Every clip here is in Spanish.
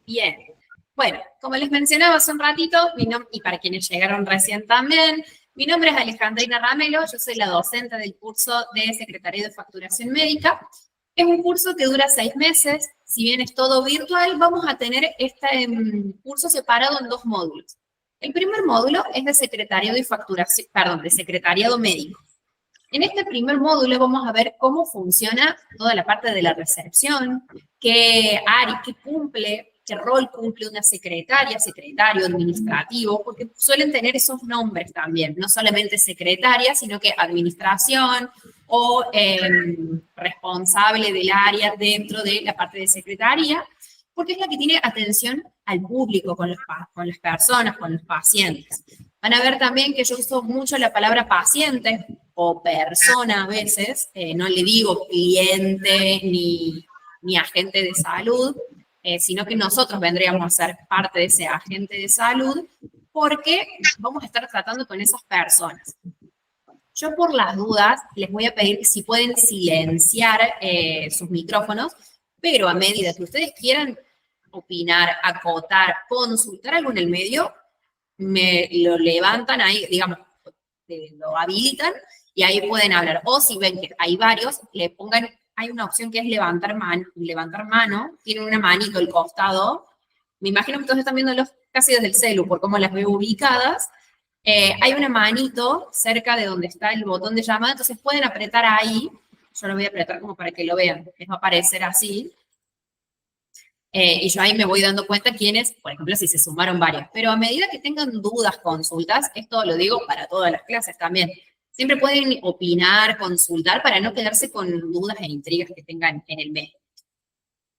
Bien. Bueno, como les mencionaba hace un ratito, y para quienes llegaron recién también, mi nombre es Alejandrina Ramelo, yo soy la docente del curso de Secretariado de Facturación Médica. Es un curso que dura 6 meses, si bien es todo virtual, vamos a tener este curso separado en 2 módulos. El primer módulo es de Secretariado y Facturación, perdón, de Secretariado Médico. En este primer módulo vamos a ver cómo funciona toda la parte de la recepción, qué área, qué cumple, qué rol cumple una secretaria, secretario administrativo, porque suelen tener esos nombres también, no solamente secretaria, sino que administración o responsable del área dentro de la parte de secretaría, porque es la que tiene atención al público, con las personas, con los pacientes. Van a ver también que yo uso mucho la palabra paciente o persona a veces, no le digo cliente ni agente de salud, sino que nosotros vendríamos a ser parte de ese agente de salud porque vamos a estar tratando con esas personas. Yo por las dudas les voy a pedir si pueden silenciar sus micrófonos, pero a medida que ustedes quieran opinar, acotar, consultar algo en el medio, me lo levantan ahí, digamos, lo habilitan y ahí pueden hablar. O si ven que hay varios, le pongan, hay una opción que es levantar mano, tienen una manito al costado. Me imagino que todos están viéndolos casi desde el celu, por cómo las veo ubicadas. Hay una manito cerca de donde está el botón de llamada, entonces pueden apretar ahí. Yo lo voy a apretar como para que lo vean. Les va a aparecer así. Y yo ahí me voy dando cuenta quiénes, por ejemplo, si se sumaron varias. Pero a medida que tengan dudas, consultas, esto lo digo para todas las clases también. Siempre pueden opinar, consultar para no quedarse con dudas e intrigas que tengan en el mes.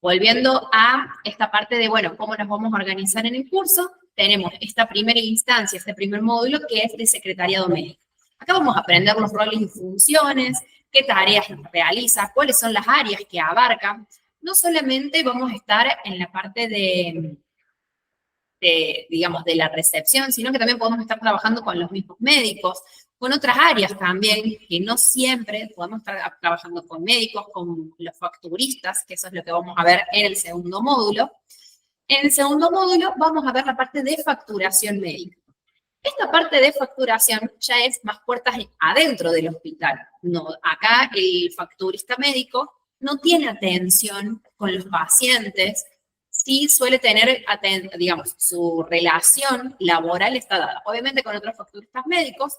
Volviendo a esta parte de, bueno, cómo nos vamos a organizar en el curso, tenemos esta primera instancia, este primer módulo que es de secretariado médico. Acá vamos a aprender los roles y funciones, qué tareas realiza, cuáles son las áreas que abarcan. No solamente vamos a estar en la parte digamos, de la recepción, sino que también podemos estar trabajando con los mismos médicos, con otras áreas también, que no siempre podemos estar trabajando con médicos, con los facturistas, que eso es lo que vamos a ver en el segundo módulo. En el segundo módulo vamos a ver la parte de facturación médica. Esta parte de facturación ya es más puertas adentro del hospital. No, acá el facturista médico no tiene atención con los pacientes, sí suele tener, digamos, su relación laboral está dada, obviamente con otros facturistas médicos,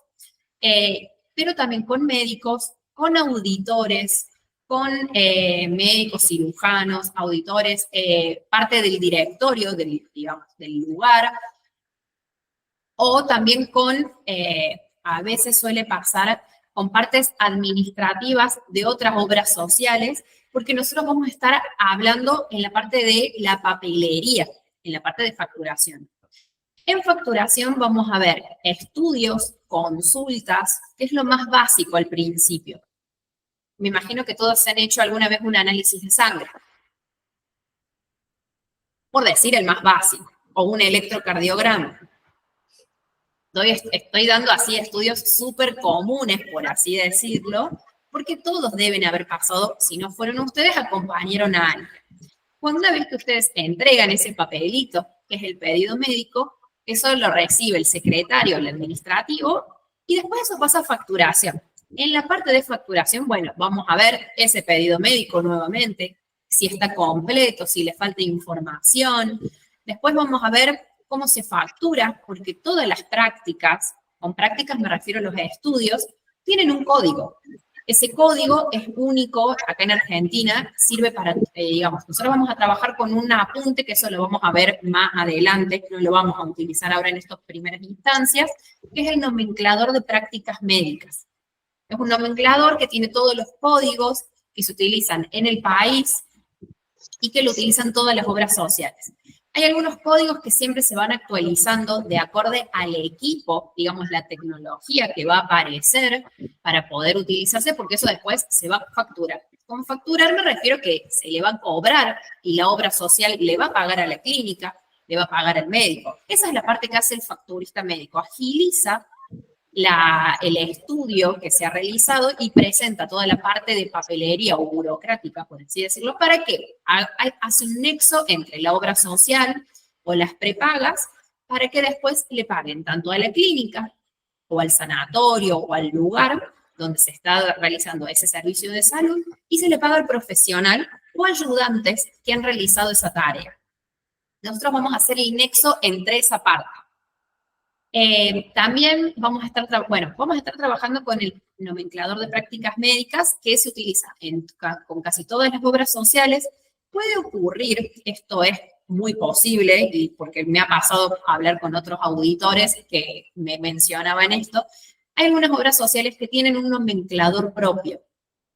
pero también con médicos, con auditores, con médicos cirujanos, auditores, parte del directorio digamos, del lugar, o también con, a veces suele pasar con partes administrativas de otras obras sociales, porque nosotros vamos a estar hablando en la parte de la papelería, en la parte de facturación. En facturación vamos a ver estudios, consultas, que es lo más básico al principio. Me imagino que todos han hecho alguna vez un análisis de sangre, por decir el más básico, o un electrocardiograma. Estoy dando así estudios súper comunes, por así decirlo, porque todos deben haber pasado, si no fueron ustedes, acompañaron a alguien. Cuando una vez que ustedes entregan ese papelito, que es el pedido médico, eso lo recibe el secretario, el administrativo, y después eso pasa a facturación. En la parte de facturación, bueno, vamos a ver ese pedido médico nuevamente, si está completo, si le falta información. Después vamos a ver cómo se factura, porque todas las prácticas, con prácticas me refiero a los estudios, tienen un código. Ese código es único acá en Argentina, sirve para, digamos, nosotros vamos a trabajar con un apunte, que eso lo vamos a ver más adelante, no lo vamos a utilizar ahora en estas primeras instancias, que es el nomenclador de prácticas médicas. Es un nomenclador que tiene todos los códigos que se utilizan en el país y que lo utilizan todas las obras sociales. Hay algunos códigos que siempre se van actualizando de acorde al equipo, digamos, la tecnología que va a aparecer para poder utilizarse, porque eso después se va a facturar. Con facturar me refiero que se le va a cobrar y la obra social le va a pagar a la clínica, le va a pagar al médico. Esa es la parte que hace el facturista médico. Agiliza el estudio que se ha realizado y presenta toda la parte de papelería o burocrática, por así decirlo, para que hace un nexo entre la obra social o las prepagas para que después le paguen tanto a la clínica o al sanatorio o al lugar donde se está realizando ese servicio de salud y se le paga al profesional o ayudantes que han realizado esa tarea. Nosotros vamos a hacer el nexo entre esa parte. También vamos a estar trabajando con el nomenclador de prácticas médicas que se utiliza con casi todas las obras sociales. Puede ocurrir, esto es muy posible, y porque me ha pasado hablar con otros auditores que me mencionaban esto, hay algunas obras sociales que tienen un nomenclador propio,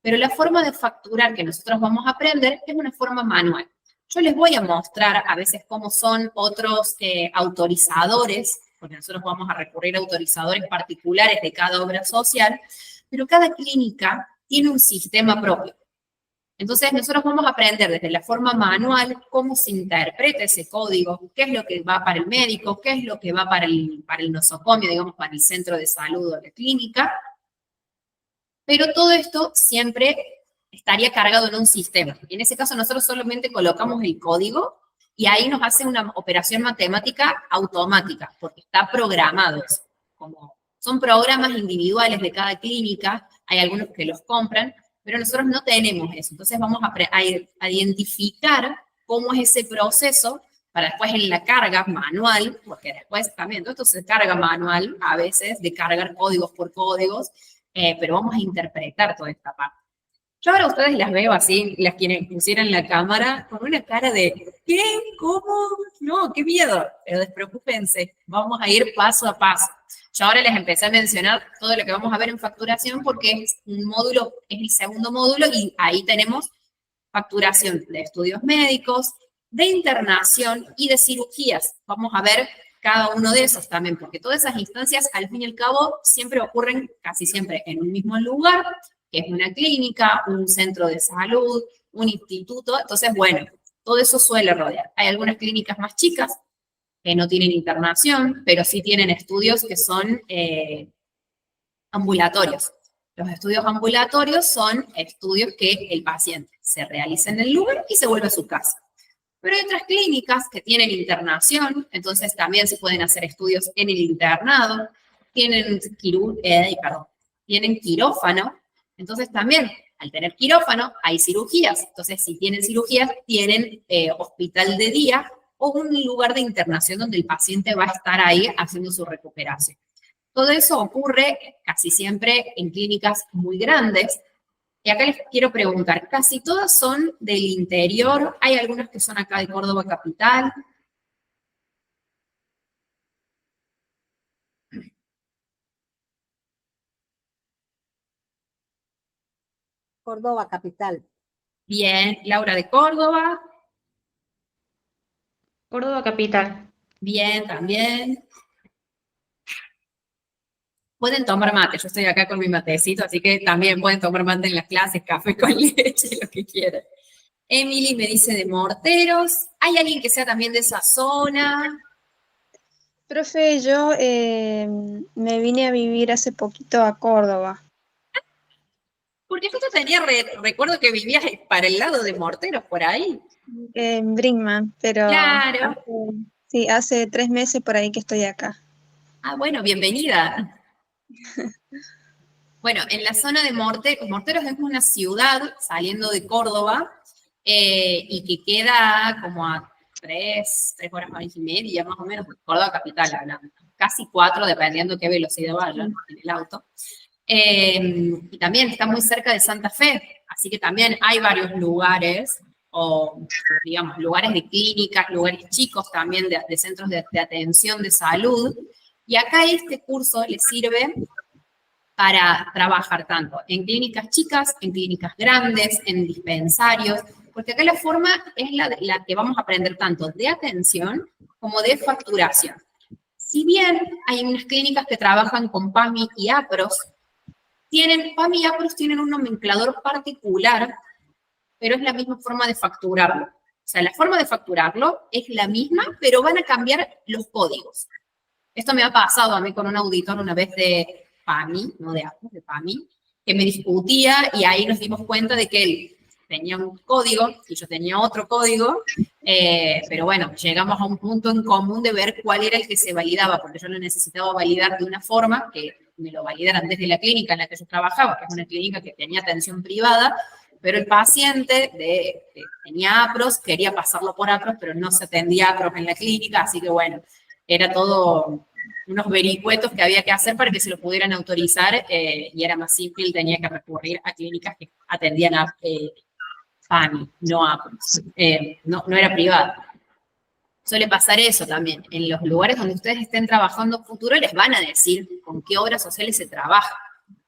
pero la forma de facturar que nosotros vamos a aprender es una forma manual. Yo les voy a mostrar a veces cómo son otros autorizadores, porque nosotros vamos a recurrir a autorizadores particulares de cada obra social, pero cada clínica tiene un sistema propio. Entonces, nosotros vamos a aprender desde la forma manual cómo se interpreta ese código, qué es lo que va para el médico, qué es lo que va para el nosocomio, digamos, para el centro de salud o la clínica. Pero todo esto siempre estaría cargado en un sistema. En ese caso, nosotros solamente colocamos el código y ahí nos hace una operación matemática automática, porque está programado eso. Como son programas individuales de cada clínica, hay algunos que los compran, pero nosotros no tenemos eso. Entonces vamos a identificar cómo es ese proceso para después en la carga manual, porque después también todo esto se carga manual a veces, de cargar códigos por códigos, pero vamos a interpretar toda esta parte. Yo ahora a ustedes las veo así, las quienes pusieran la cámara, con una cara de, ¿qué? ¿Cómo? No, qué miedo. Pero despreocúpense, vamos a ir paso a paso. Yo ahora les empecé a mencionar todo lo que vamos a ver en facturación porque es un módulo, es el segundo módulo y ahí tenemos facturación de estudios médicos, de internación y de cirugías. Vamos a ver cada uno de esos también, porque todas esas instancias, al fin y al cabo, siempre ocurren casi siempre en un mismo lugar, que es una clínica, un centro de salud, un instituto. Entonces, bueno, todo eso suele rodear. Hay algunas clínicas más chicas que no tienen internación, pero sí tienen estudios que son ambulatorios. Los estudios ambulatorios son estudios que el paciente se realiza en el lugar y se vuelve a su casa. Pero hay otras clínicas que tienen internación, entonces también se pueden hacer estudios en el internado, tienen quirófano, entonces también al tener quirófano hay cirugías, entonces si tienen cirugías tienen hospital de día o un lugar de internación donde el paciente va a estar ahí haciendo su recuperación. Todo eso ocurre casi siempre en clínicas muy grandes. Y acá les quiero preguntar, ¿casi todas son del interior? ¿Hay algunas que son acá de Córdoba capital? Córdoba capital. Bien, Laura de Córdoba. Córdoba capital. Bien, también. Pueden tomar mate, yo estoy acá con mi matecito, así que también pueden tomar mate en las clases, café con leche, lo que quieran. Emily me dice de Morteros. ¿Hay alguien que sea también de esa zona? Profe, yo me vine a vivir hace poquito a Córdoba. Porque yo tenía, recuerdo que vivías para el lado de Morteros, por ahí. En Brinkman, pero Claro. hace 3 meses por ahí que estoy acá. Ah, bueno, bienvenida. Bueno, en la zona de Morteros, Morteros es una ciudad saliendo de Córdoba y que queda como a 3 horas y media, más o menos, de Córdoba capital, hablando. Casi 4, dependiendo qué velocidad vayan en el auto. Y también está muy cerca de Santa Fe, así que también hay varios lugares, o digamos, lugares de clínicas, lugares chicos también de centros de atención de salud. Y acá este curso les sirve para trabajar tanto en clínicas chicas, en clínicas grandes, en dispensarios, porque acá la forma es la que vamos a aprender tanto de atención como de facturación. Si bien hay unas clínicas que trabajan con PAMI y APROS, PAMI y APROS tienen un nomenclador particular, pero es la misma forma de facturarlo. O sea, la forma de facturarlo es la misma, pero van a cambiar los códigos. Esto me ha pasado a mí con un auditor una vez de PAMI, no de APU, de PAMI, que me discutía y ahí nos dimos cuenta de que él tenía un código y yo tenía otro código, pero bueno, llegamos a un punto en común de ver cuál era el que se validaba, porque yo lo necesitaba validar de una forma que me lo validaran desde la clínica en la que yo trabajaba, que es una clínica que tenía atención privada, pero el paciente tenía APROS, quería pasarlo por APROS, pero no se atendía APROS en la clínica, así que bueno, era todo unos vericuetos que había que hacer para que se lo pudieran autorizar y era más simple, él tenía que recurrir a clínicas que atendían a PAMI, no APROS, no era privada. Suele pasar eso también. En los lugares donde ustedes estén trabajando futuro les van a decir con qué obras sociales se trabaja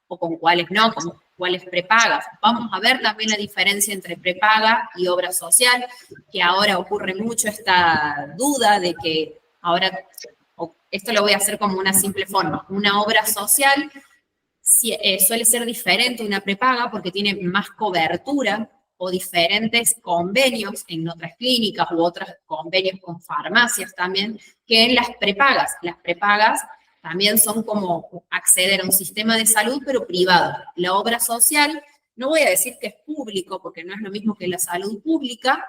o con cuáles no, con cuáles prepagas. Vamos a ver también la diferencia entre prepaga y obra social, que ahora ocurre mucho esta duda de que ahora, esto lo voy a hacer como una simple forma, una obra social suele ser diferente a una prepaga porque tiene más cobertura o diferentes convenios en otras clínicas u otros convenios con farmacias también que en las prepagas. Las prepagas también son como acceder a un sistema de salud, pero privado. La obra social, no voy a decir que es público, porque no es lo mismo que la salud pública,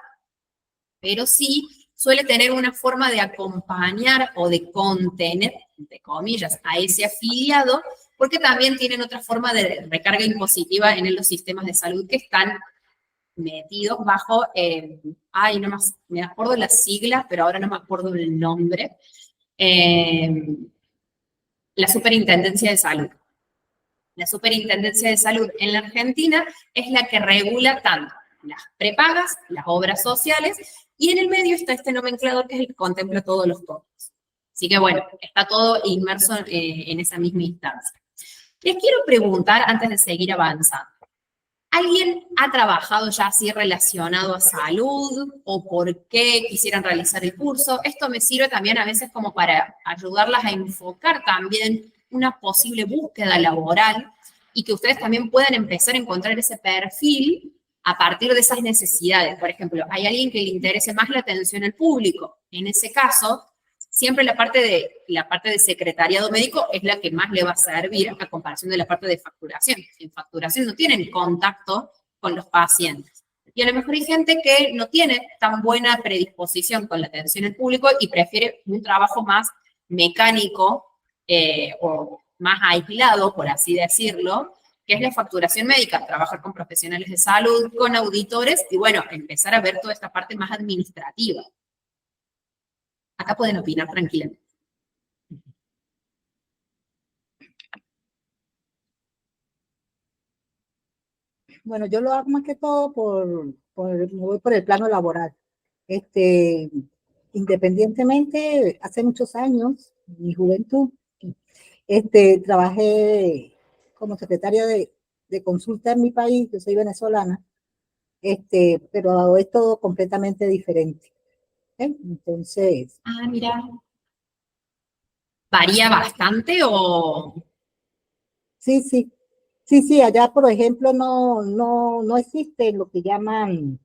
pero sí suele tener una forma de acompañar o de contener, entre comillas, a ese afiliado, porque también tienen otra forma de recarga impositiva en los sistemas de salud que están metidos bajo, no más, me acuerdo las siglas, pero ahora no me acuerdo el nombre, la Superintendencia de Salud. La Superintendencia de Salud en la Argentina es la que regula tanto las prepagas, las obras sociales, y en el medio está este nomenclador que es el que contempla todos los todos. Así que bueno, está todo inmerso en esa misma instancia. Les quiero preguntar, antes de seguir avanzando, ¿alguien ha trabajado ya así relacionado a salud o por qué quisieran realizar el curso? Esto me sirve también a veces como para ayudarlas a enfocar también una posible búsqueda laboral y que ustedes también puedan empezar a encontrar ese perfil a partir de esas necesidades. Por ejemplo, hay alguien que le interese más la atención al público. En ese caso, siempre la parte de secretariado médico es la que más le va a servir a comparación de la parte de facturación. En facturación no tienen contacto con los pacientes. Y a lo mejor hay gente que no tiene tan buena predisposición con la atención al público y prefiere un trabajo más mecánico o más aislado, por así decirlo, que es la facturación médica, trabajar con profesionales de salud, con auditores y bueno, empezar a ver toda esta parte más administrativa. Acá pueden opinar tranquilamente. Bueno, yo lo hago más que todo me voy por el plano laboral. Independientemente, hace muchos años, en mi juventud, trabajé como secretaria de consulta en mi país, yo soy venezolana, pero es todo completamente diferente. Entonces. Mira. ¿Varía bastante o...? Sí, allá, por ejemplo, no existe lo que llaman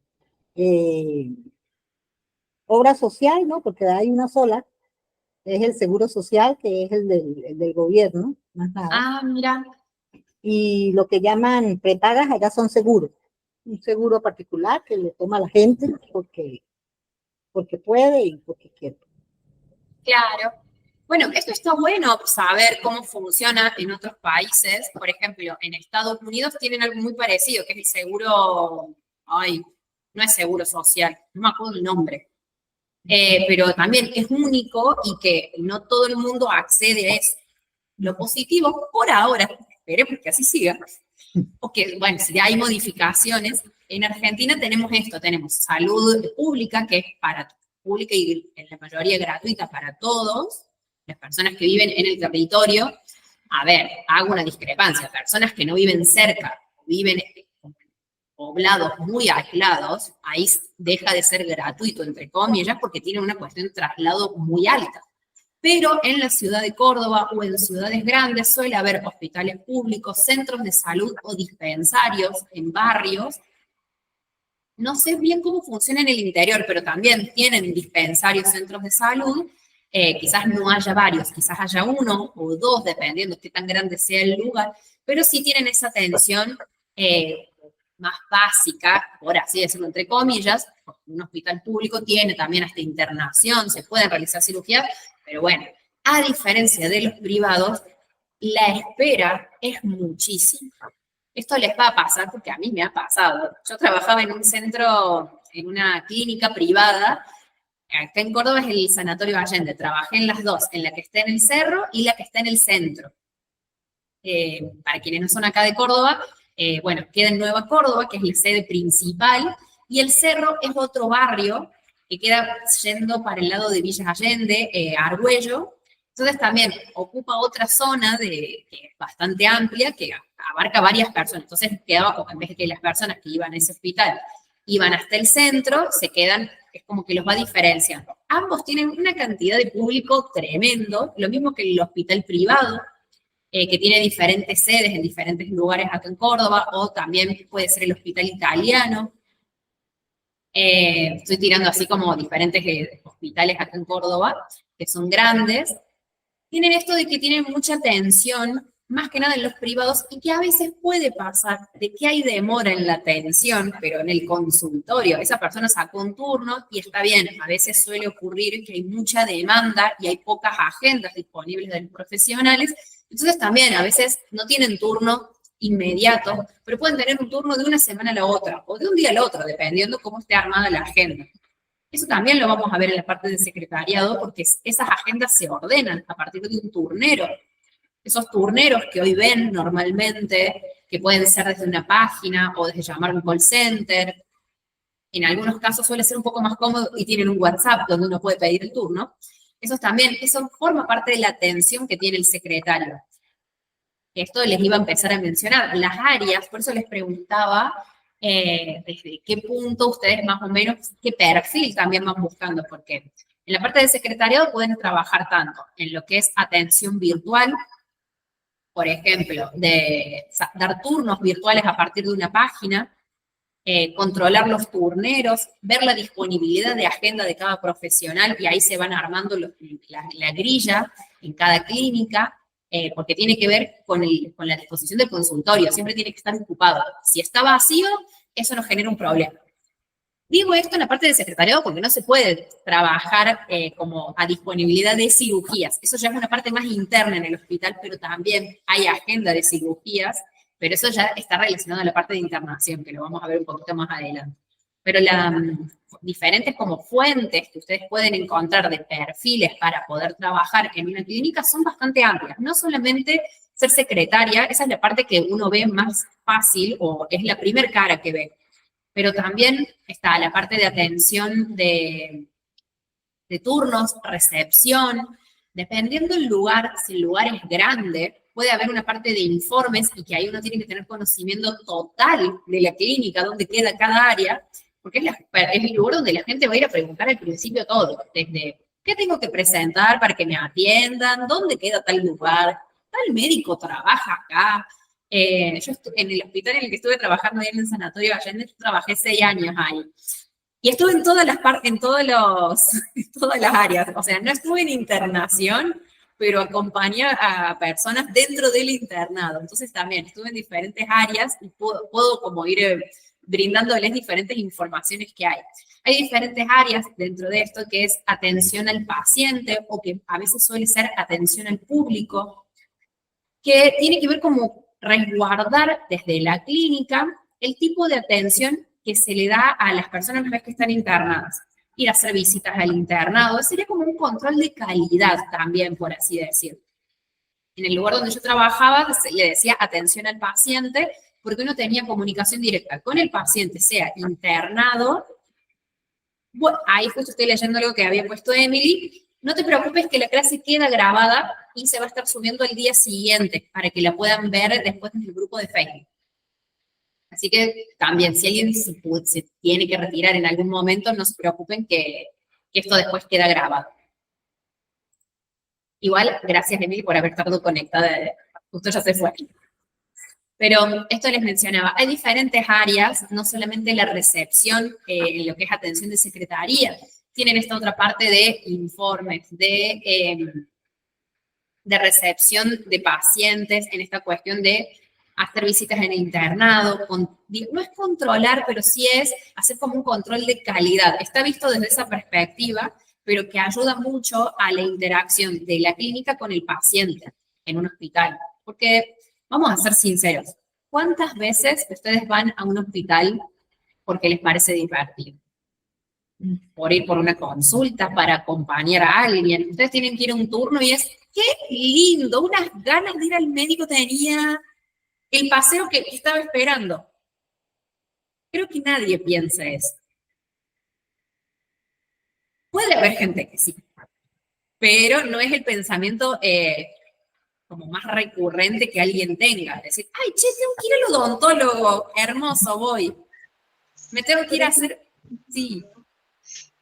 obra social, ¿no? Porque hay una sola, es el seguro social, que es el del gobierno, más nada. Mira. Y lo que llaman prepagas, allá son seguros. Un seguro particular que le toma a la gente porque puede y porque quiere. Claro. Bueno, esto está bueno saber cómo funciona en otros países. Por ejemplo, en Estados Unidos tienen algo muy parecido, que es el seguro, no es seguro social, no me acuerdo el nombre. Pero también es único y que no todo el mundo accede a eso. Lo positivo, por ahora, esperemos que así siga, porque, bueno, si hay modificaciones, en Argentina tenemos esto, tenemos salud pública, que es pública y en la mayoría gratuita para todos, las personas que viven en el territorio. A ver, hago una discrepancia, personas que no viven cerca, viven en poblados muy aislados, ahí deja de ser gratuito, entre comillas, porque tiene una cuestión de traslado muy alta. Pero en la ciudad de Córdoba o en ciudades grandes suele haber hospitales públicos, centros de salud o dispensarios en barrios. No sé bien cómo funciona en el interior, pero también tienen dispensarios, centros de salud, Quizás no haya varios, quizás haya uno o dos, dependiendo de qué tan grande sea el lugar, pero sí tienen esa atención más básica, por así decirlo, entre comillas. Un hospital público tiene también hasta internación, se pueden realizar cirugías, pero bueno, a diferencia de los privados, la espera es muchísima. Esto les va a pasar porque a mí me ha pasado. Yo trabajaba en un centro, en una clínica privada. Acá en Córdoba es el Sanatorio Allende. Trabajé en las dos, en la que está en el cerro y la que está en el centro. Para quienes no son acá de Córdoba, bueno, queda en Nueva Córdoba, que es la sede principal, y el cerro es otro barrio que queda yendo para el lado de Villas Allende, Argüello. Entonces también ocupa otra zona que es bastante amplia, que abarca varias personas. Entonces quedaba como, en vez de que las personas que iban a ese hospital iban hasta el centro, se quedan, es como que los va diferenciando. Ambos tienen una cantidad de público tremendo, lo mismo que el hospital privado, que tiene diferentes sedes en diferentes lugares acá en Córdoba, o también puede ser el hospital italiano. Estoy tirando así como diferentes hospitales acá en Córdoba, que son grandes. Tienen esto de que tienen mucha atención, más que nada en los privados, y que a veces puede pasar de que hay demora en la atención, pero en el consultorio, esa persona sacó un turno y está bien, a veces suele ocurrir que hay mucha demanda y hay pocas agendas disponibles de los profesionales, entonces también a veces no tienen turno inmediato, pero pueden tener un turno de una semana a la otra, o de un día al otro, dependiendo cómo esté armada la agenda. Eso también lo vamos a ver en la parte de secretariado, porque esas agendas se ordenan a partir de un turnero. Esos turneros que hoy ven normalmente, que pueden ser desde una página o desde llamar a un call center, en algunos casos suele ser un poco más cómodo y tienen un WhatsApp donde uno puede pedir el turno. Eso forma parte de la atención que tiene el secretario. Esto les iba a empezar a mencionar. Las áreas, por eso les preguntaba desde qué punto ustedes más o menos, qué perfil también van buscando, porque en la parte de secretariado pueden trabajar tanto en lo que es atención virtual, por ejemplo, de dar turnos virtuales a partir de una página, controlar los turneros, ver la disponibilidad de agenda de cada profesional, y ahí se van armando la grilla en cada clínica, porque tiene que ver con la disposición del consultorio, siempre tiene que estar ocupado. Si está vacío, eso nos genera un problema. Digo esto en la parte de secretariado porque no se puede trabajar como a disponibilidad de cirugías. Eso ya es una parte más interna en el hospital, pero también hay agenda de cirugías, pero eso ya está relacionado a la parte de internación, que lo vamos a ver un poquito más adelante. Pero diferentes como fuentes que ustedes pueden encontrar de perfiles para poder trabajar en una clínica son bastante amplias. No solamente ser secretaria, esa es la parte que uno ve más fácil o es la primera cara que ve. Pero también está la parte de atención de turnos, recepción. Dependiendo del lugar, si el lugar es grande, puede haber una parte de informes y que ahí uno tiene que tener conocimiento total de la clínica, dónde queda cada área, porque es el lugar donde la gente va a ir a preguntar al principio todo, desde qué tengo que presentar para que me atiendan, dónde queda tal lugar, tal médico trabaja acá. Yo en el hospital en el que estuve trabajando ahí en el Sanatorio Allende, trabajé 6 años ahí. Y estuve en todas las partes, en todas las áreas. O sea, no estuve en internación, pero acompañé a personas dentro del internado. Entonces también estuve en diferentes áreas y puedo como ir brindándoles diferentes informaciones que hay. Hay diferentes áreas dentro de esto que es atención al paciente o que a veces suele ser atención al público, que tiene que ver como resguardar desde la clínica el tipo de atención que se le da a las personas una vez que están internadas. Ir a hacer visitas al internado, sería como un control de calidad también, por así decirlo. En el lugar donde yo trabajaba, le decía atención al paciente, porque uno tenía comunicación directa con el paciente, sea internado. Bueno, ahí justo estoy leyendo algo que había puesto Emily. No te preocupes que la clase queda grabada y se va a estar subiendo al día siguiente para que la puedan ver después en el grupo de Facebook. Así que también, si alguien se tiene que retirar en algún momento, no se preocupen que esto después queda grabado. Igual, gracias, Emily, por haber estado conectada. Justo ya se fue. Pero esto les mencionaba, hay diferentes áreas, no solamente la recepción, lo que es atención de secretaría, tienen esta otra parte de informes, de recepción de pacientes, en esta cuestión de hacer visitas en el internado. No es controlar, pero sí es hacer como un control de calidad. Está visto desde esa perspectiva, pero que ayuda mucho a la interacción de la clínica con el paciente en un hospital. Porque, vamos a ser sinceros, ¿cuántas veces ustedes van a un hospital porque les parece divertido? Por ir por una consulta, para acompañar a alguien. Ustedes tienen que ir a un turno y es, qué lindo, unas ganas de ir al médico tenía, el paseo que estaba esperando. Creo que nadie piensa eso. Puede haber gente que sí, pero no es el pensamiento como más recurrente que alguien tenga. Decir, ay, che, tengo que ir al odontólogo, hermoso, voy. Me tengo que ir a hacer... Sí.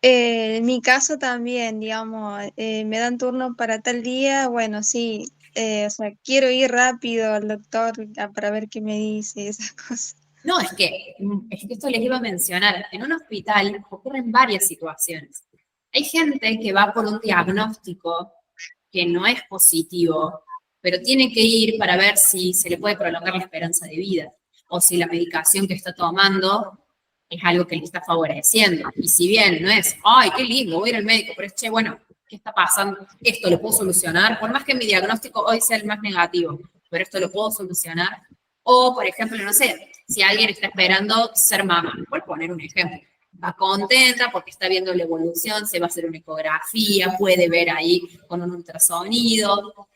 En mi caso también, digamos, me dan turno para tal día, bueno, sí, o sea, quiero ir rápido al doctor para ver qué me dice, esas cosas. No, es que esto les iba a mencionar. En un hospital ocurren varias situaciones. Hay gente que va por un diagnóstico que no es positivo, pero tiene que ir para ver si se le puede prolongar la esperanza de vida o si la medicación que está tomando es algo que le está favoreciendo. Y si bien no es, ay, qué lindo, voy a ir al médico, pero es, che, bueno, ¿qué está pasando? Esto lo puedo solucionar, por más que mi diagnóstico hoy sea el más negativo, pero esto lo puedo solucionar. O, por ejemplo, no sé, si alguien está esperando ser mamá, por poner un ejemplo, va contenta porque está viendo la evolución, se va a hacer una ecografía, puede ver ahí con un ultrasonido.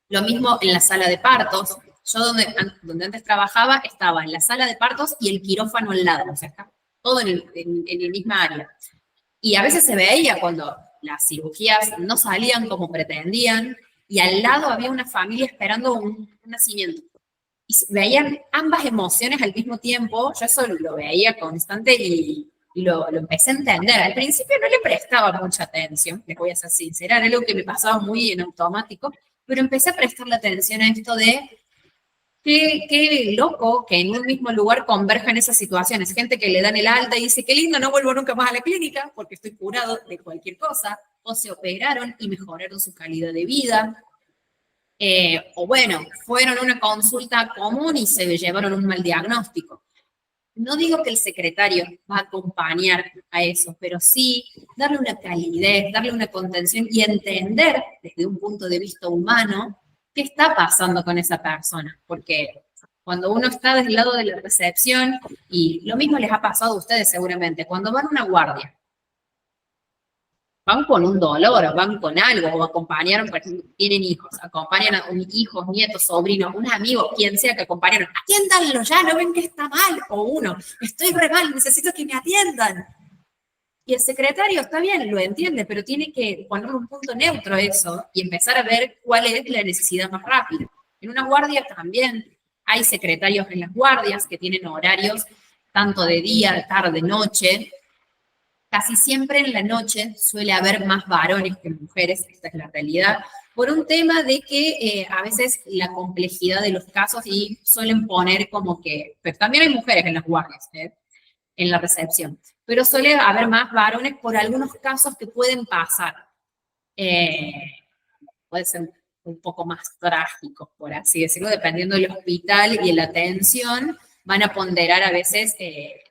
Lo mismo en la sala de partos. Yo donde antes trabajaba estaba en la sala de partos y el quirófano al lado, o sea, está todo en el misma área. Y a veces se veía cuando las cirugías no salían como pretendían y al lado había una familia esperando un nacimiento. Y veían ambas emociones al mismo tiempo. Yo eso lo veía constante y lo empecé a entender. Al principio no le prestaba mucha atención, les voy a ser sincera, era algo que me pasaba muy en automático, pero empecé a prestarle atención a esto de qué loco que en un mismo lugar converjan esas situaciones. Gente que le dan el alta y dice, qué lindo, no vuelvo nunca más a la clínica porque estoy curado de cualquier cosa, o se operaron y mejoraron su calidad de vida. O bueno, fueron a una consulta común y se llevaron un mal diagnóstico. No digo que el secretario va a acompañar a eso, pero sí darle una calidez, darle una contención y entender desde un punto de vista humano qué está pasando con esa persona. Porque cuando uno está del lado de la recepción, y lo mismo les ha pasado a ustedes seguramente, cuando van a una guardia, van con un dolor, o van con algo, o acompañaron, por ejemplo, tienen hijos, acompañan a hijos, nietos, sobrinos, un amigo, quien sea que acompañaron, atiéndanlo ya, no ven que está mal, o uno, estoy re mal, necesito que me atiendan. Y el secretario está bien, lo entiende, pero tiene que poner un punto neutro a eso y empezar a ver cuál es la necesidad más rápida. En una guardia también hay secretarios en las guardias que tienen horarios tanto de día, tarde, noche. Casi siempre en la noche suele haber más varones que mujeres, esta es la realidad, por un tema de que a veces la complejidad de los casos y suelen poner como que, pero también hay mujeres en las guardias, en la recepción, pero suele haber más varones por algunos casos que pueden pasar. Puede ser un poco más trágicos, por así decirlo, dependiendo del hospital y de la atención. Van a ponderar a veces,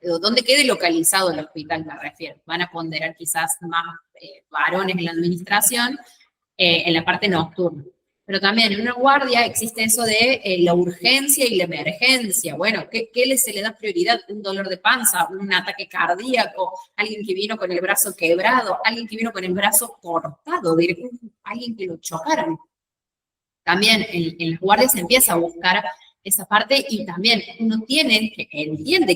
donde quede localizado el hospital, me refiero. Van a ponderar quizás más varones en la administración, en la parte nocturna. Pero también en una guardia existe eso de la urgencia y la emergencia. Bueno, ¿qué se le da prioridad? Un dolor de panza, un ataque cardíaco, alguien que vino con el brazo quebrado, alguien que vino con el brazo cortado, alguien que lo chocaron. También en las guardias se empieza a buscar esa parte y también uno entiende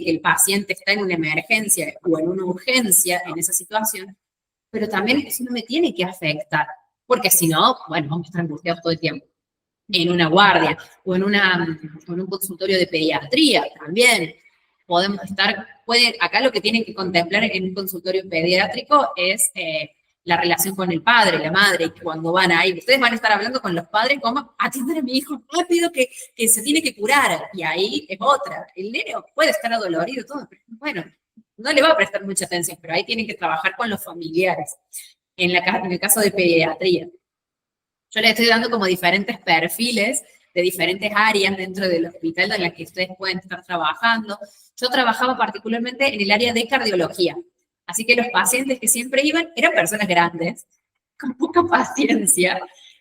que el paciente está en una emergencia o en una urgencia en esa situación, pero también eso no me tiene que afectar, porque si no, bueno, vamos a estar angustiados todo el tiempo. En una guardia o en un consultorio de pediatría también podemos estar, acá lo que tienen que contemplar en un consultorio pediátrico es la relación con el padre, la madre, cuando van ahí, ustedes van a estar hablando con los padres como atiendan a mi hijo rápido que se tiene que curar, y ahí es otra. El nene puede estar adolorido, todo, pero bueno, no le va a prestar mucha atención, pero ahí tienen que trabajar con los familiares, en el caso de pediatría. Yo les estoy dando como diferentes perfiles de diferentes áreas dentro del hospital en las que ustedes pueden estar trabajando. Yo trabajaba particularmente en el área de cardiología, así que los pacientes que siempre iban eran personas grandes, con poca paciencia,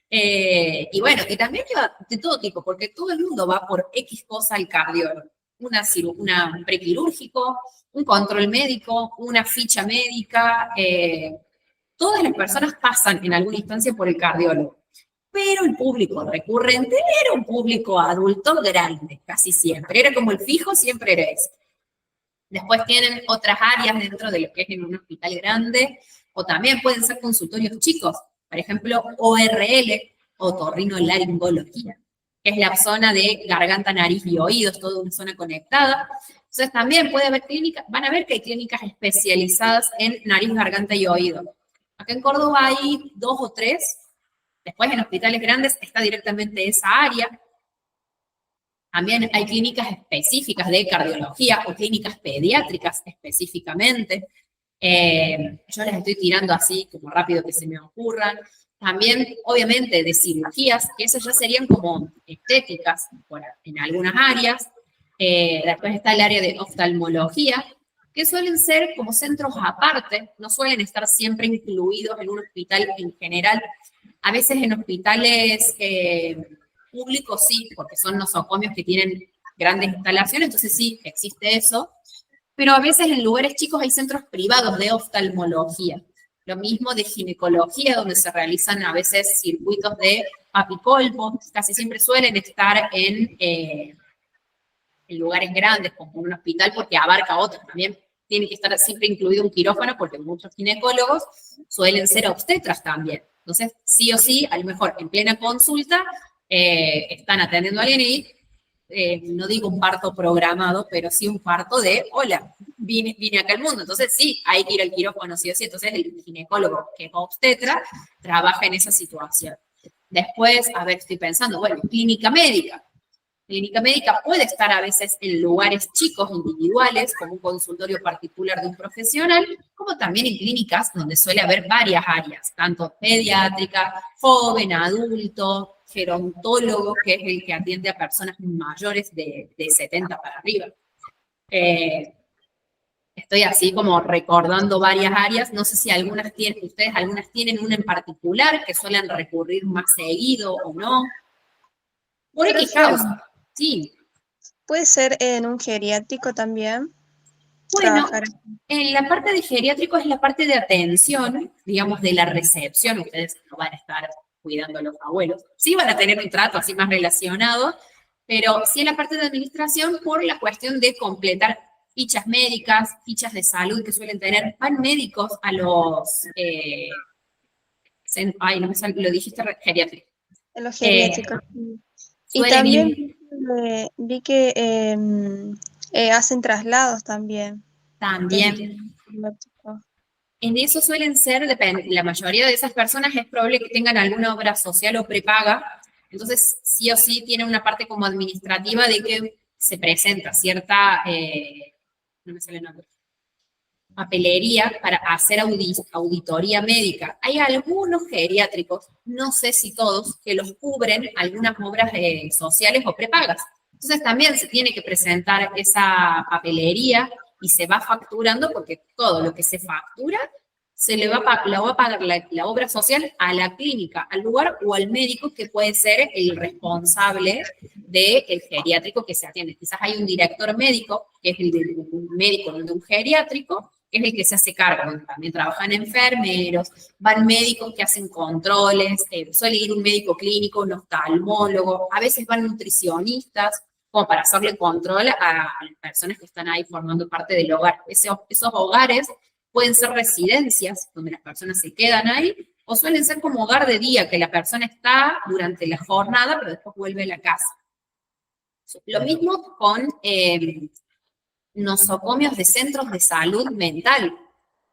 y bueno, que también iba de todo tipo, porque todo el mundo va por X cosa al cardiólogo. Un prequirúrgico, un control médico, una ficha médica, todas las personas pasan en alguna instancia por el cardiólogo. Pero el público recurrente era un público adulto grande, casi siempre. Era como el fijo, siempre era ese. Después tienen otras áreas dentro de lo que es en un hospital grande, o también pueden ser consultorios chicos. Por ejemplo, ORL, otorrinolaringología, que es la zona de garganta, nariz y oídos, toda una zona conectada. Entonces también puede haber clínicas, van a ver que hay clínicas especializadas en nariz, garganta y oído. Acá en Córdoba hay 2 o 3. Después en hospitales grandes está directamente esa área. También hay clínicas específicas de cardiología o clínicas pediátricas específicamente. Yo les estoy tirando así como rápido que se me ocurran. También, obviamente, de cirugías, que esas ya serían como estéticas en algunas áreas. Después está el área de oftalmología, que suelen ser como centros aparte, no suelen estar siempre incluidos en un hospital en general. A veces en hospitales públicos sí, porque son nosocomios que tienen grandes instalaciones, entonces sí, existe eso. Pero a veces en lugares chicos hay centros privados de oftalmología. Lo mismo de ginecología, donde se realizan a veces circuitos de papicolpo. Casi siempre suelen estar en lugares grandes, como un hospital, porque abarca otros. También tiene que estar siempre incluido un quirófano, porque muchos ginecólogos suelen ser obstetras también. Entonces, sí o sí, a lo mejor en plena consulta, están atendiendo a alguien y no digo un parto programado, pero sí un parto de, hola, vine acá al mundo. Entonces sí, hay que ir al quirófano sí o sí. Entonces el ginecólogo que es obstetra trabaja en esa situación. Después, a ver, estoy pensando, bueno, clínica médica. Clínica médica puede estar a veces en lugares chicos, individuales, como un consultorio particular de un profesional, como también en clínicas donde suele haber varias áreas, tanto pediátrica, joven, adulto, gerontólogo, que es el que atiende a personas mayores de 70 para arriba. Estoy así como recordando varias áreas, no sé si ustedes algunas tienen una en particular que suelen recurrir más seguido o no. ¿Por qué causa? Sí. Puede ser en un geriátrico también. Bueno, Trabajar. en la parte de geriátrico es la parte de atención, digamos, de la recepción. Ustedes no van a estar cuidando a los abuelos. Sí van a tener un trato así más relacionado, pero sí en la parte de administración por la cuestión de completar fichas médicas, fichas de salud que suelen tener. Van médicos a los... no me sale, lo dijiste, geriátrico. En los geriátricos. Y Suelen también ir vi que hacen traslados también. también. En eso suelen ser, la mayoría de esas personas es probable que tengan alguna obra social o prepaga, entonces sí o sí tiene una parte como administrativa de que se presenta cierta, no me sale el nombre, papelería para hacer auditoría médica. Hay algunos geriátricos, no sé si todos, que los cubren algunas obras sociales o prepagas. Entonces también se tiene que presentar esa papelería y se va facturando porque todo lo que se factura la va a pagar la obra social a la clínica, al lugar o al médico que puede ser el responsable del geriátrico que se atiende. Quizás hay un director médico, que es un médico de un geriátrico, que es el que se hace cargo. También trabajan enfermeros, van médicos que hacen controles, suele ir un médico clínico, un oftalmólogo, a veces van nutricionistas, como para hacerle control a las personas que están ahí formando parte del hogar. Esos hogares pueden ser residencias, donde las personas se quedan ahí, o suelen ser como hogar de día, que la persona está durante la jornada, pero después vuelve a la casa. Lo mismo con nosocomios de centros de salud mental,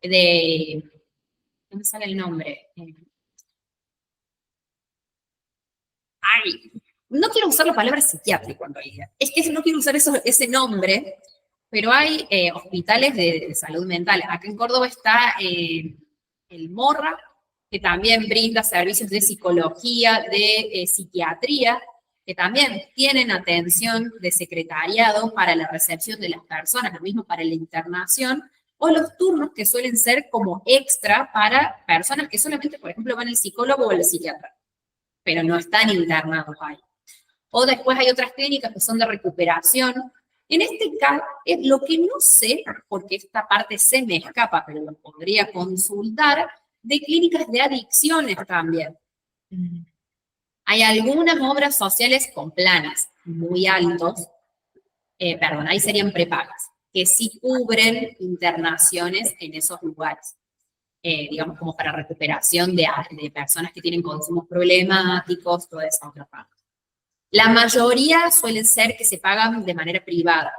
no me sale el nombre. No quiero usar la palabra psiquiátrico en realidad. Es que no quiero usar ese nombre, pero hay hospitales de salud mental. Acá en Córdoba está el Morra, que también brinda servicios de psicología, de psiquiatría, que también tienen atención de secretariado para la recepción de las personas, lo mismo para la internación, o los turnos que suelen ser como extra para personas que solamente, por ejemplo, van al psicólogo o al psiquiatra, pero no están internados ahí. O después hay otras clínicas que son de recuperación. En este caso, lo que no sé, porque esta parte se me escapa, pero lo podría consultar, de clínicas de adicciones también. Hay algunas obras sociales con planes muy altos, ahí serían prepagas, que sí cubren internaciones en esos lugares, digamos como para recuperación de personas que tienen consumos problemáticos, toda esa otra parte. La mayoría suelen ser que se pagan de manera privada,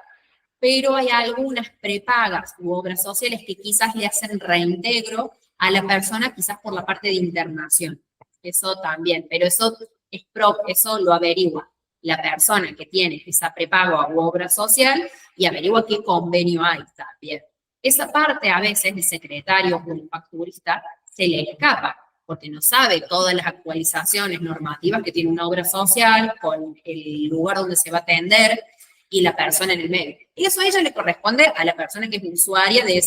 pero hay algunas prepagas u obras sociales que quizás le hacen reintegro a la persona, quizás por la parte de internación. Eso también, pero eso lo averigua la persona que tiene esa prepaga u obra social y averigua qué convenio hay también. Esa parte a veces el secretario o el facturista se le escapa, porque no sabe todas las actualizaciones normativas que tiene una obra social con el lugar donde se va a atender y la persona en el medio. Y eso a ella le corresponde a la persona que es usuaria de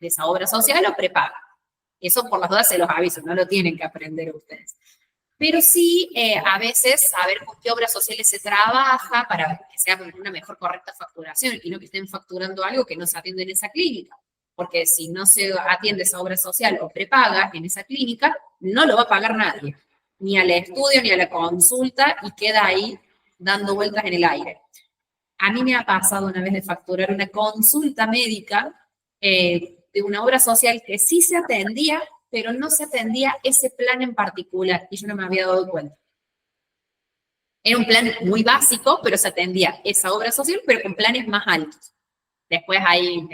esa obra social o prepaga. Eso por las dudas se los aviso, no lo tienen que aprender ustedes. Pero sí, a veces, saber con qué obras sociales se trabaja para que sea una mejor correcta facturación y no que estén facturando algo que no se atiende en esa clínica. Porque si no se atiende esa obra social o prepaga en esa clínica, no lo va a pagar nadie, ni al estudio ni a la consulta, y queda ahí dando vueltas en el aire. A mí me ha pasado una vez de facturar una consulta médica de una obra social que sí se atendía, pero no se atendía ese plan en particular, y yo no me había dado cuenta. Era un plan muy básico, pero se atendía esa obra social, pero con planes más altos. Después ahí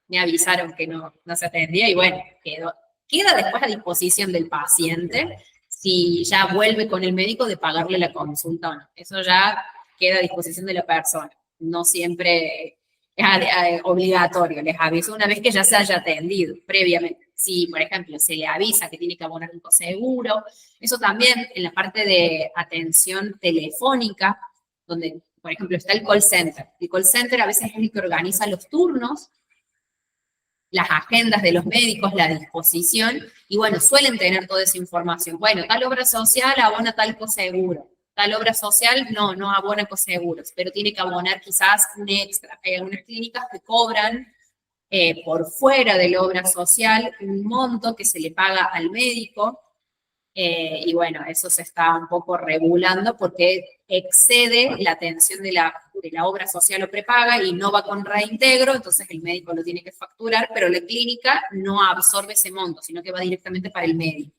me avisaron que no se atendía, y bueno, queda después a disposición del paciente si ya vuelve con el médico de pagarle la consulta o no. Eso ya queda a disposición de la persona. No siempre es obligatorio. Les aviso una vez que ya se haya atendido previamente. Si, por ejemplo, se le avisa que tiene que abonar un coseguro, eso también en la parte de atención telefónica, donde, por ejemplo, está el call center. El call center a veces es el que organiza los turnos, las agendas de los médicos, la disposición, y bueno, suelen tener toda esa información. Bueno, tal obra social abona tal coseguro, tal obra social no abona coseguros, pero tiene que abonar quizás un extra. Hay algunas clínicas que cobran por fuera de la obra social un monto que se le paga al médico, y bueno, eso se está un poco regulando porque excede la atención de la obra social o prepaga y no va con reintegro, entonces el médico lo tiene que facturar, pero la clínica no absorbe ese monto, sino que va directamente para el médico.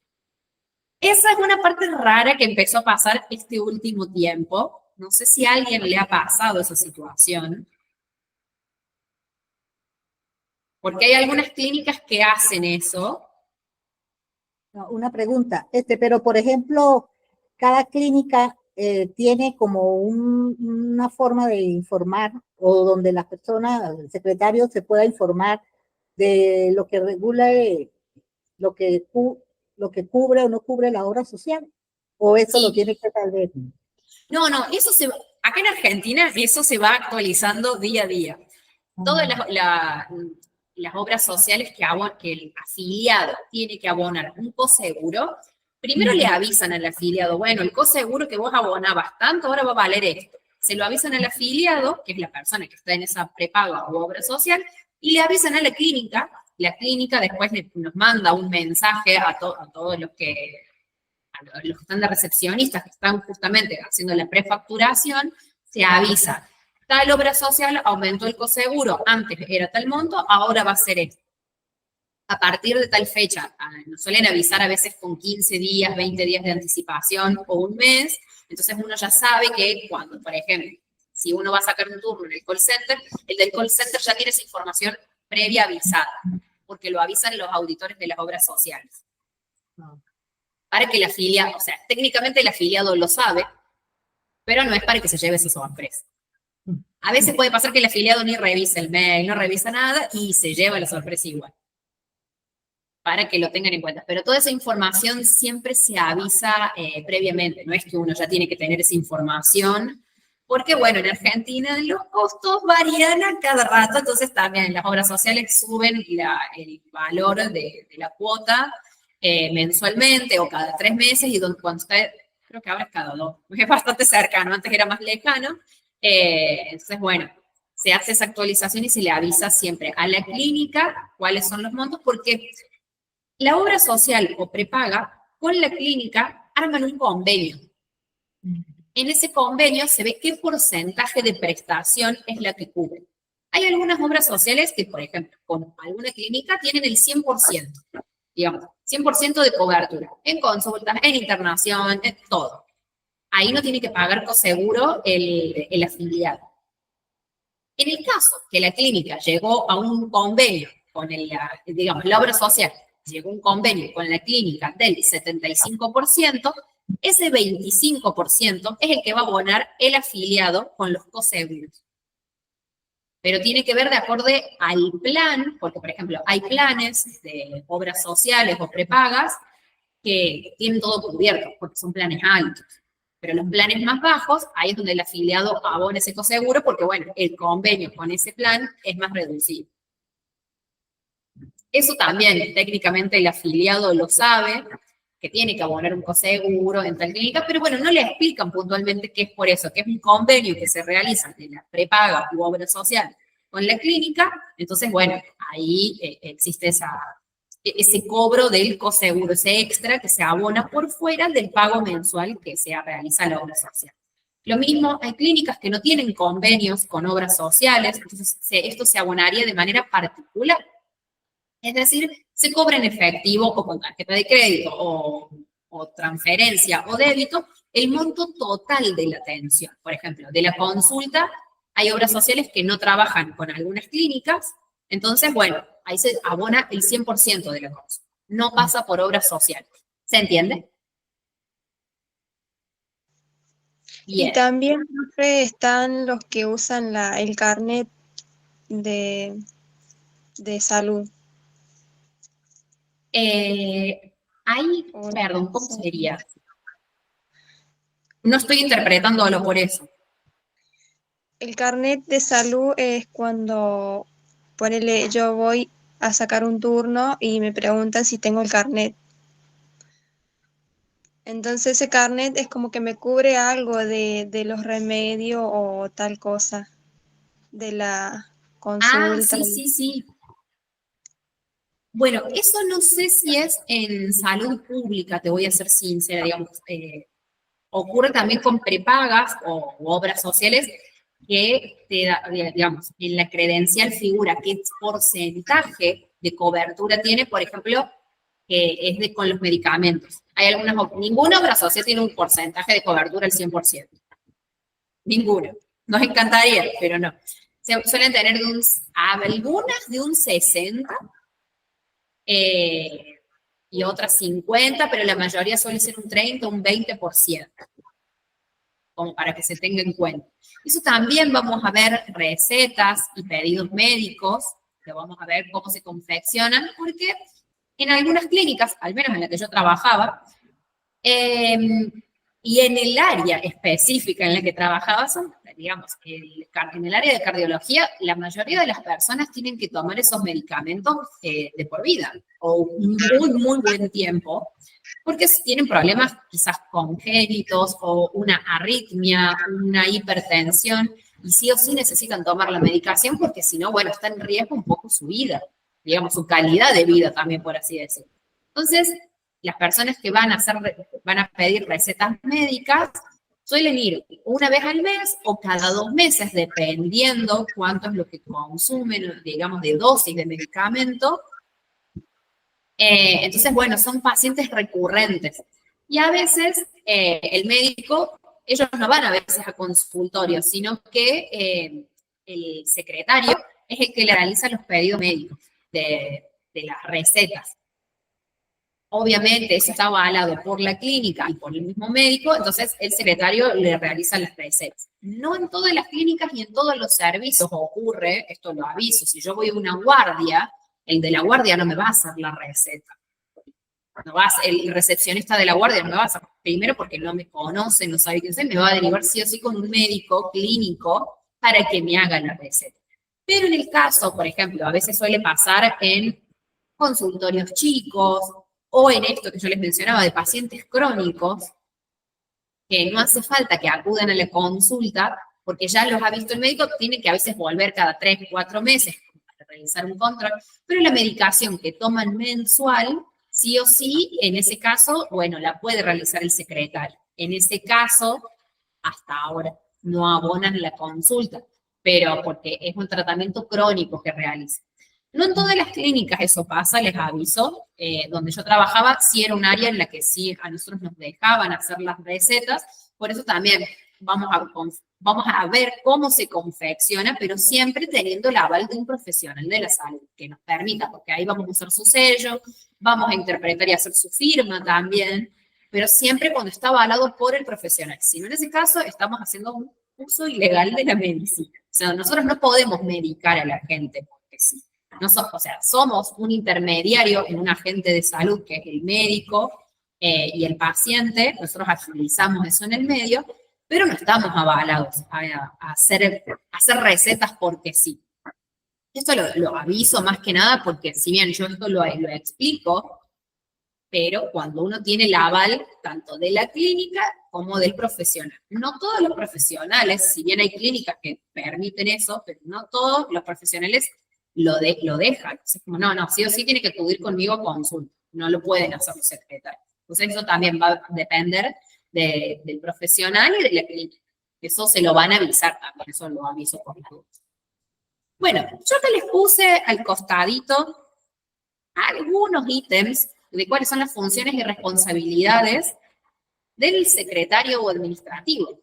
Esa es una parte rara que empezó a pasar este último tiempo. No sé si a alguien le ha pasado esa situación. Porque hay algunas clínicas que hacen eso. No, una pregunta, pero por ejemplo, cada clínica tiene como una forma de informar, o donde las personas, el secretario se pueda informar de lo que regula, lo que cubre o no cubre la obra social, o eso Sí. lo tiene que saber. No, eso acá en Argentina eso se va actualizando día a día. Todas las obras sociales que el afiliado tiene que abonar un coseguro, primero le avisan al afiliado, bueno, el coseguro que vos abonabas tanto, ahora va a valer esto. Se lo avisan al afiliado, que es la persona que está en esa prepaga u obra social, y le avisan a la clínica después nos manda un mensaje a todos los que están de recepcionistas, que están justamente haciendo la prefacturación, se avisa. Tal obra social aumentó el coseguro, antes era tal monto, ahora va a ser esto. A partir de tal fecha, nos suelen avisar a veces con 15 días, 20 días de anticipación o un mes, entonces uno ya sabe que cuando, por ejemplo, si uno va a sacar un turno en el call center, el del call center ya tiene esa información previa avisada, porque lo avisan los auditores de las obras sociales. Para que el afiliado, o sea, técnicamente el afiliado lo sabe, pero no es para que se lleve esa sorpresa. A veces puede pasar que el afiliado ni revisa el mail, no revisa nada y se lleva la sorpresa igual, para que lo tengan en cuenta. Pero toda esa información siempre se avisa previamente, no es que uno ya tiene que tener esa información, porque bueno, en Argentina los costos varían a cada rato, entonces también las obras sociales suben el valor de la cuota mensualmente o cada 3 meses, y cuando está, creo que ahora es cada 2, es bastante cercano, antes era más lejano. Entonces, bueno, se hace esa actualización y se le avisa siempre a la clínica cuáles son los montos, porque la obra social o prepaga con la clínica arman un convenio. En ese convenio se ve qué porcentaje de prestación es la que cubre. Hay algunas obras sociales que, por ejemplo, con alguna clínica tienen el 100%, digamos, 100% de cobertura, en consultas, en internación, en todo. Ahí no tiene que pagar coseguro el afiliado. En el caso que la clínica llegó a un convenio con digamos, la obra social, llegó a un convenio con la clínica del 75%, ese 25% es el que va a abonar el afiliado con los coseguros. Pero tiene que ver de acuerdo al plan, porque, por ejemplo, hay planes de obras sociales o prepagas que tienen todo cubierto, porque son planes altos. Pero los planes más bajos, ahí es donde el afiliado abona ese coseguro, porque, bueno, el convenio con ese plan es más reducido. Eso también, técnicamente, el afiliado lo sabe, que tiene que abonar un coseguro en tal clínica, pero bueno, no le explican puntualmente qué es por eso, que es un convenio que se realiza en la prepaga u obra social con la clínica. Entonces, bueno, ahí existe ese cobro del coseguro, ese extra que se abona por fuera del pago mensual que se realiza la obra social. Lo mismo, hay clínicas que no tienen convenios con obras sociales, entonces esto se abonaría de manera particular. Es decir, se cobra en efectivo o con tarjeta de crédito o transferencia o débito el monto total de la atención. Por ejemplo, de la consulta, hay obras sociales que no trabajan con algunas clínicas, entonces, bueno, ahí se abona el 100% de la consulta. No pasa por obras sociales. ¿Se entiende? Bien. Y también, profe, están los que usan el carnet de salud. Perdón, ¿cómo sería? No estoy interpretándolo por eso. El carnet de salud es cuando, ponele, yo voy a sacar un turno y me preguntan si tengo el carnet. Entonces ese carnet es como que me cubre algo de los remedios o tal cosa, de la consulta. Sí. Bueno, eso no sé si es en salud pública, te voy a ser sincera, digamos. Ocurre también con prepagas o obras sociales que te da, digamos, en la credencial figura qué porcentaje de cobertura tiene, por ejemplo, que es con los medicamentos. Hay ninguna obra social tiene un porcentaje de cobertura al 100%. Ninguna. Nos encantaría, pero no. Suelen tener algunas de un 60%, y otras 50%, pero la mayoría suele ser un 30%, un 20%, como para que se tenga en cuenta. Eso también vamos a ver recetas y pedidos médicos, que vamos a ver cómo se confeccionan, porque en algunas clínicas, al menos en la que yo trabajaba, y en el área específica en la que trabajaba, digamos, en el área de cardiología, la mayoría de las personas tienen que tomar esos medicamentos de por vida, o un muy buen tiempo, porque tienen problemas quizás congénitos, o una arritmia, una hipertensión, y sí o sí necesitan tomar la medicación, porque si no, bueno, está en riesgo un poco su vida, digamos, su calidad de vida también, por así decirlo. Entonces, las personas que van a pedir recetas médicas suelen ir una vez al mes o cada 2 meses, dependiendo cuánto es lo que consumen, digamos, de dosis de medicamento. Entonces, bueno, son pacientes recurrentes. Y a veces el médico, ellos no van a veces a consultorio, sino que el secretario es el que le realiza los pedidos médicos de las recetas. Obviamente eso está avalado por la clínica y por el mismo médico, entonces el secretario le realiza las recetas. No en todas las clínicas y en todos los servicios ocurre, esto lo aviso, si yo voy a una guardia, el de la guardia no me va a hacer la receta. No va a, el recepcionista de la guardia no me va a hacer, primero porque no me conoce, no sabe quién soy, me va a derivar sí o sí con un médico clínico para que me haga la receta. Pero en el caso, por ejemplo, a veces suele pasar en consultorios chicos, o en esto que yo les mencionaba de pacientes crónicos, que no hace falta que acudan a la consulta, porque ya los ha visto el médico, tiene que a veces volver cada 3, 4 meses para realizar un control, pero la medicación que toman mensual, sí o sí, en ese caso, bueno, la puede realizar el secretario. En ese caso, hasta ahora, no abonan la consulta, pero porque es un tratamiento crónico que realiza. No en todas las clínicas eso pasa, les aviso. Donde yo trabajaba, sí era un área en la que sí a nosotros nos dejaban hacer las recetas, por eso también vamos a ver cómo se confecciona, pero siempre teniendo el aval de un profesional de la salud que nos permita, porque ahí vamos a usar su sello, vamos a interpretar y hacer su firma también, pero siempre cuando está avalado por el profesional. Si no, en ese caso, estamos haciendo un uso ilegal de la medicina. O sea, nosotros no podemos medicar a la gente porque sí. No o sea, somos un intermediario en un agente de salud que es el médico y el paciente, nosotros agilizamos eso en el medio, pero no estamos avalados a hacer recetas porque sí. Esto lo aviso más que nada porque si bien yo esto lo explico, pero cuando uno tiene el aval tanto de la clínica como del profesional. No todos los profesionales, si bien hay clínicas que permiten eso, pero no todos los profesionales lo dejan. Es como, no, sí o sí tiene que acudir conmigo a consulta. No lo pueden hacer los secretarios. Entonces eso también va a depender del profesional y de la clínica. Eso se lo van a avisar también, eso lo aviso por la duda. Bueno, yo acá les puse al costadito algunos ítems de cuáles son las funciones y responsabilidades del secretario o administrativo.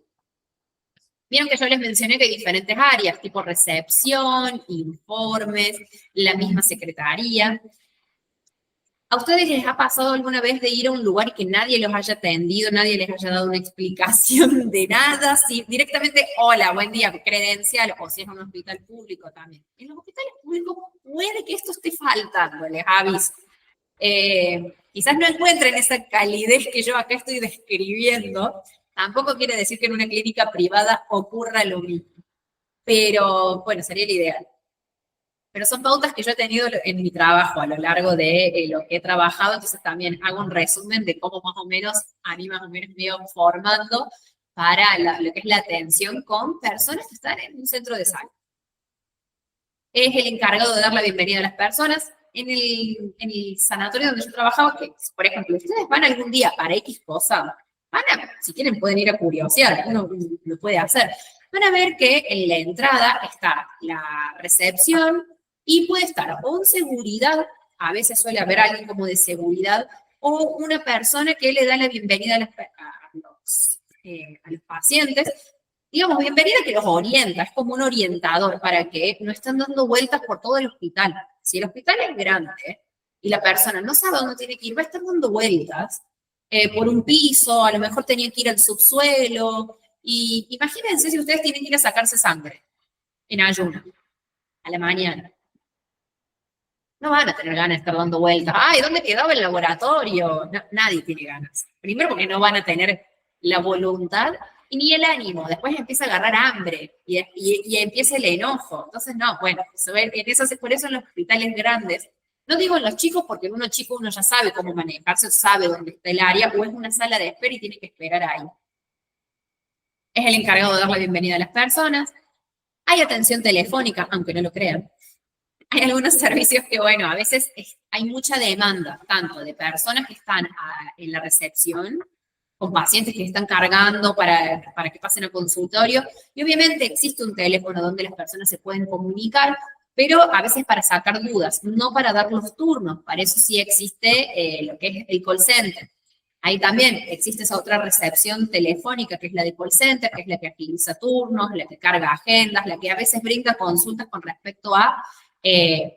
Vieron que yo les mencioné que hay diferentes áreas, tipo recepción, informes, la misma secretaría. ¿A ustedes les ha pasado alguna vez de ir a un lugar y que nadie los haya atendido, nadie les haya dado una explicación de nada? Si directamente, hola, buen día, credencial, o si es un hospital público también. En los hospitales públicos puede que esto esté faltando, les aviso. Quizás no encuentren esa calidez que yo acá estoy describiendo. Tampoco quiere decir que en una clínica privada ocurra lo mismo. Pero, bueno, sería el ideal. Pero son pautas que yo he tenido en mi trabajo a lo largo de lo que he trabajado, entonces también hago un resumen de cómo más o menos, a mí más o menos me he ido formando para lo que es la atención con personas que están en un centro de salud. Es el encargado de dar la bienvenida a las personas. En el sanatorio donde yo trabajaba, que, por ejemplo, ustedes van algún día para X cosa, si quieren pueden ir a curiosear, uno lo puede hacer. Van a ver que en la entrada está la recepción y puede estar o en seguridad, a veces suele haber alguien como de seguridad, o una persona que le da la bienvenida a los pacientes, digamos, bienvenida que los orienta, es como un orientador para que no estén dando vueltas por todo el hospital. Si el hospital es grande y la persona no sabe dónde tiene que ir, va a estar dando vueltas por un piso, a lo mejor tenía que ir al subsuelo, y imagínense si ustedes tienen que ir a sacarse sangre en ayuno, a la mañana. No van a tener ganas de estar dando vueltas. ¡Ay, ¿dónde quedaba el laboratorio? No, nadie tiene ganas. Primero porque no van a tener la voluntad y ni el ánimo. Después empieza a agarrar hambre y empieza el enojo. Entonces, no, bueno, por eso en los hospitales grandes, no digo en los chicos porque en uno chico uno ya sabe cómo manejarse, sabe dónde está el área, o es una sala de espera y tiene que esperar ahí. Es el encargado de dar la bienvenida a las personas. Hay atención telefónica, aunque no lo crean. Hay algunos servicios que, bueno, a veces hay mucha demanda, tanto de personas que están en la recepción, con pacientes que están cargando para que pasen al consultorio, y obviamente existe un teléfono donde las personas se pueden comunicar, pero a veces para sacar dudas, no para dar los turnos. Para eso sí existe lo que es el call center. Ahí también existe esa otra recepción telefónica, que es la de call center, que es la que agiliza turnos, la que carga agendas, la que a veces brinda consultas con respecto a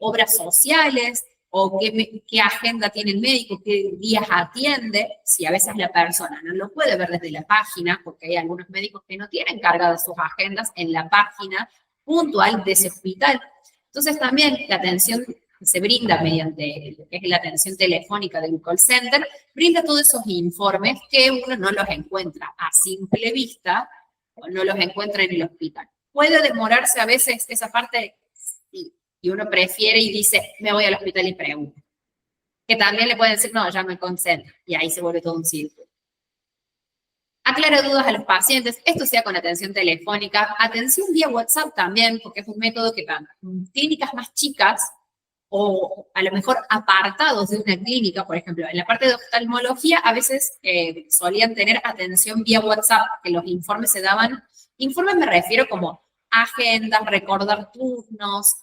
obras sociales, o qué agenda tiene el médico, qué días atiende, si a veces la persona no lo puede ver desde la página, porque hay algunos médicos que no tienen cargadas sus agendas en la página puntual de ese hospital. Entonces también la atención que se brinda mediante lo que es la atención telefónica del call center, brinda todos esos informes que uno no los encuentra a simple vista o no los encuentra en el hospital. Puede demorarse a veces esa parte, sí, y uno prefiere y dice, me voy al hospital y pregunto. Que también le pueden decir, no, ya me concentro, y ahí se vuelve todo un círculo. Aclara dudas a los pacientes, esto sea con atención telefónica, atención vía WhatsApp también, porque es un método que en clínicas más chicas, o a lo mejor apartados de una clínica, por ejemplo, en la parte de oftalmología, a veces solían tener atención vía WhatsApp, que los informes se daban, informes me refiero como agendas, recordar turnos,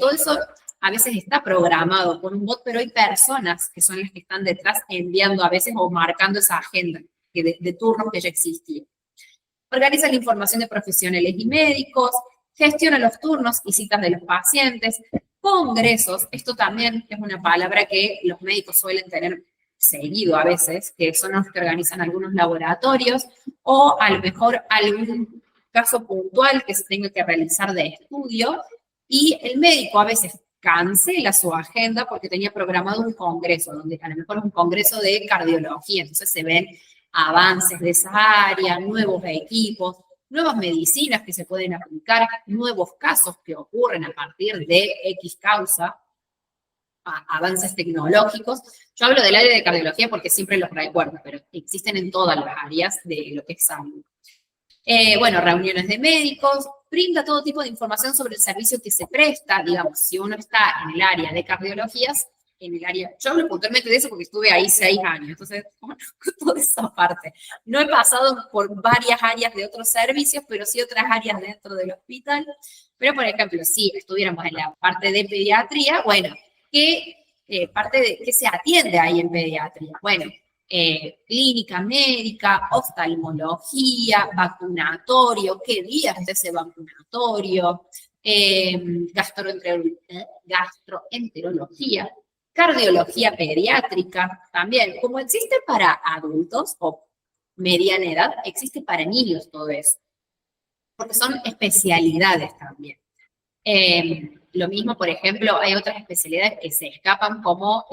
todo eso a veces está programado por un bot, pero hay personas que son las que están detrás enviando a veces o marcando esa agenda de turnos que ya existía. Organiza la información de profesionales y médicos, gestiona los turnos y citas de los pacientes, congresos, esto también es una palabra que los médicos suelen tener seguido a veces, que son los que organizan algunos laboratorios, o a lo mejor algún caso puntual que se tenga que realizar de estudio, y el médico a veces cancela su agenda porque tenía programado un congreso, donde a lo mejor es un congreso de cardiología, entonces se ven avances de esa área, nuevos equipos, nuevas medicinas que se pueden aplicar, nuevos casos que ocurren a partir de X causa, avances tecnológicos. Yo hablo del área de cardiología porque siempre los recuerdo, pero existen en todas las áreas de lo que es salud. Bueno, reuniones de médicos, brinda todo tipo de información sobre el servicio que se presta, digamos, si uno está en el área de cardiologías, yo hablo puntualmente de eso porque estuve ahí 6 años, entonces conozco toda esa parte. No he pasado por varias áreas de otros servicios, pero sí otras áreas dentro del hospital. Pero, por ejemplo, si estuviéramos en la parte de pediatría, bueno, ¿qué se atiende ahí en pediatría? Bueno, clínica médica, oftalmología, vacunatorio, qué días de ese vacunatorio, gastroenterología, cardiología pediátrica, también, como existe para adultos o mediana edad, existe para niños todo eso, porque son especialidades también. Lo mismo, por ejemplo, hay otras especialidades que se escapan, como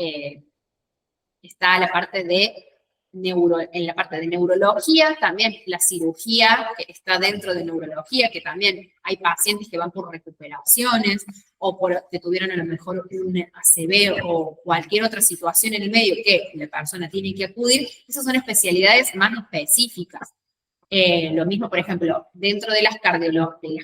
está la parte de en la parte de neurología, también la cirugía que está dentro de neurología, que también hay pacientes que van por recuperaciones o que tuvieron a lo mejor un ACV o cualquier otra situación en el medio que la persona tiene que acudir. Esas son especialidades más específicas. Lo mismo, por ejemplo, dentro de las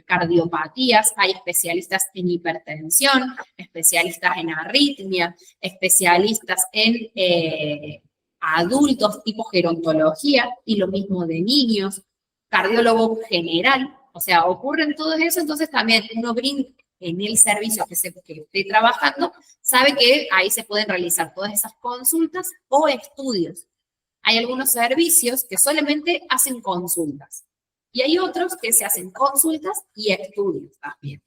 cardiopatías hay especialistas en hipertensión, especialistas en arritmia, especialistas en adultos tipo gerontología, y lo mismo de niños, cardiólogo general, o sea, ocurren todo eso, entonces también uno brinda en el servicio que esté trabajando, sabe que ahí se pueden realizar todas esas consultas o estudios. Hay algunos servicios que solamente hacen consultas y hay otros que se hacen consultas y estudios también.